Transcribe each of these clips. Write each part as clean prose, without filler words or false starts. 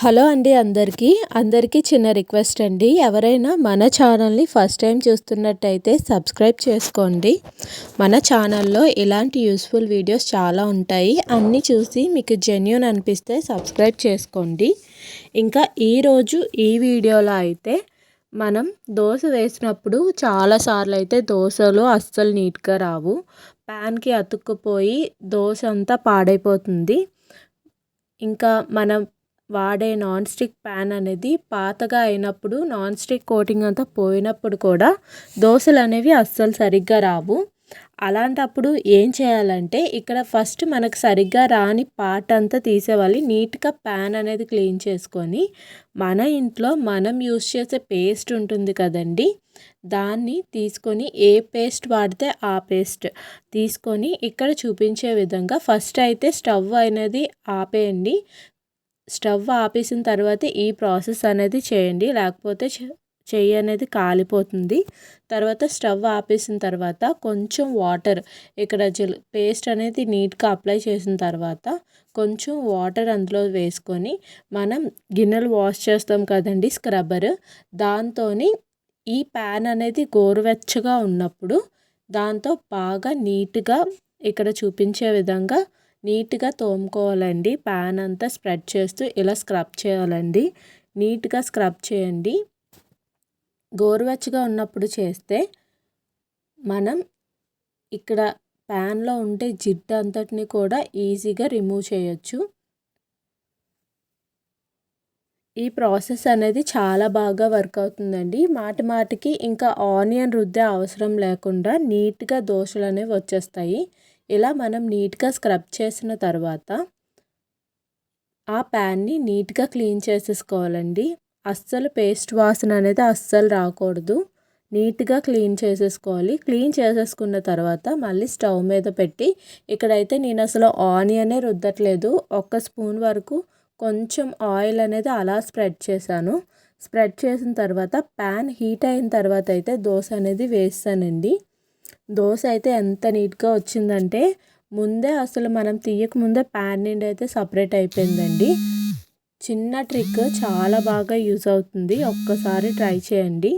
Hello అండి అందరికీ చిన్న రిక్వెస్ట్ అండి. ఎవరైనా మన ఛానల్ని ఫస్ట్ టైం చూస్తున్నట్టయితే సబ్స్క్రైబ్ చేసుకోండి. మన ఛానల్లో ఇలాంటి యూస్ఫుల్ వీడియోస్ చాలా ఉంటాయి. అన్నీ చూసి మీకు జెన్యూన్ అనిపిస్తే సబ్స్క్రైబ్ చేసుకోండి. ఇంకా ఈరోజు ఈ వీడియోలో అయితే మనం దోశ వేసినప్పుడు చాలాసార్లు అయితే దోశలు అస్సలు నీట్గా రావు. ప్యాన్కి అతుక్కుపోయి దోశ అంతా పాడైపోతుంది. ఇంకా మనం వాడే నాన్ స్టిక్ ప్యాన్ అనేది పాతగా అయినప్పుడు నాన్ స్టిక్ కోటింగ్ అంతా పోయినప్పుడు కూడా దోశలు అనేవి అస్సలు సరిగ్గా రావు. అలాంటప్పుడు ఏం చేయాలంటే ఇక్కడ ఫస్ట్ మనకు సరిగ్గా రాని పార్ట్ అంతా తీసేవాలి. నీట్గా ప్యాన్ అనేది క్లీన్ చేసుకొని మన ఇంట్లో మనం యూస్ చేసే పేస్ట్ ఉంటుంది కదండి, దాన్ని తీసుకొని ఏ పేస్ట్ వాడితే ఆ పేస్ట్ తీసుకొని ఇక్కడ చూపించే విధంగా ఫస్ట్ అయితే స్టవ్ అనేది ఆపేయండి. స్టవ్ ఆపేసిన తర్వాత ఈ ప్రాసెస్ అనేది చేయండి, లేకపోతే చెయ్యి అనేది కాలిపోతుంది. తర్వాత స్టవ్ ఆపేసిన తర్వాత కొంచెం వాటర్ ఇక్కడ పేస్ట్ అనేది నీట్గా అప్లై చేసిన తర్వాత కొంచెం వాటర్ అందులో వేసుకొని మనం గిన్నెలు వాష్ చేస్తాం కదండి స్క్రబ్బర్, దాంతో ఈ ప్యాన్ అనేది గోరువెచ్చగా ఉన్నప్పుడు దాంతో బాగా నీట్గా ఇక్కడ చూపించే విధంగా నీట్గా తోముకోవాలండి. ప్యాన్ అంతా స్ప్రెడ్ చేస్తూ ఇలా స్క్రబ్ చేయాలండి. నీట్గా స్క్రబ్ చేయండి. గోరువెచ్చగా ఉన్నప్పుడు చేస్తే మనం ఇక్కడ ప్యాన్లో ఉండే జిడ్డు అంతటిని కూడా ఈజీగా రిమూవ్ చేయొచ్చు. ఈ ప్రాసెస్ అనేది చాలా బాగా వర్క్ అవుతుందండి. మాటికి ఇంకా ఆనియన్ రుద్దే అవసరం లేకుండా నీట్గా దోశలు అనేవి వచ్చేస్తాయి. ఇలా మనం నీట్గా స్క్రబ్ చేసిన తర్వాత ఆ ప్యాన్ని నీట్గా క్లీన్ చేసేసుకోవాలండి. అస్సలు పేస్ట్ వాసన అనేది అస్సలు రాకూడదు. నీట్గా క్లీన్ చేసేసుకోవాలి. క్లీన్ చేసేసుకున్న తర్వాత మళ్ళీ స్టవ్ మీద పెట్టి ఇక్కడైతే నేను అసలు ఆనియనే రుద్దట్లేదు. 1 స్పూన్ వరకు కొంచెం ఆయిల్ అనేది అలా స్ప్రెడ్ చేశాను. స్ప్రెడ్ చేసిన తర్వాత ప్యాన్ హీట్ అయిన తర్వాత అయితే దోశ అనేది వేస్తానండి. దోశ అయితే ఎంత నీట్గా వచ్చిందంటే ముందే అసలు మనం తీయక ముందే ప్యాన్ నుండి అయితే సపరేట్ అయిపోయిందండి. చిన్న ట్రిక్ చాలా బాగా యూజ్ అవుతుంది. ఒక్కసారి ట్రై చేయండి.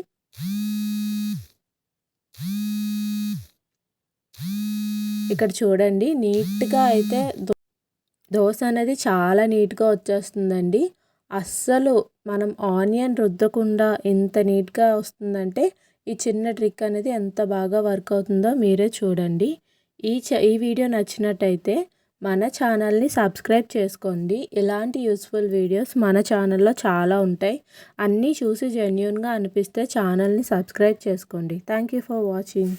ఇక్కడ చూడండి నీట్గా అయితే దోశ అనేది చాలా నీట్గా వచ్చేస్తుందండి. అస్సలు మనం ఆనియన్ రుద్దకుండా ఎంత నీట్గా వస్తుందంటే ఈ చిన్న ట్రిక్ అనేది ఎంత బాగా వర్క్ అవుతుందో మీరే చూడండి. ఈ వీడియో నచ్చినట్టయితే మన ఛానల్ని సబ్స్క్రైబ్ చేసుకోండి. ఇలాంటి యూస్ఫుల్ వీడియోస్ మన ఛానల్లో చాలా ఉంటాయి. అన్నీ చూసి జెన్యూన్గా అనిపిస్తే ఛానల్ని సబ్స్క్రైబ్ చేసుకోండి. Thank you for watching.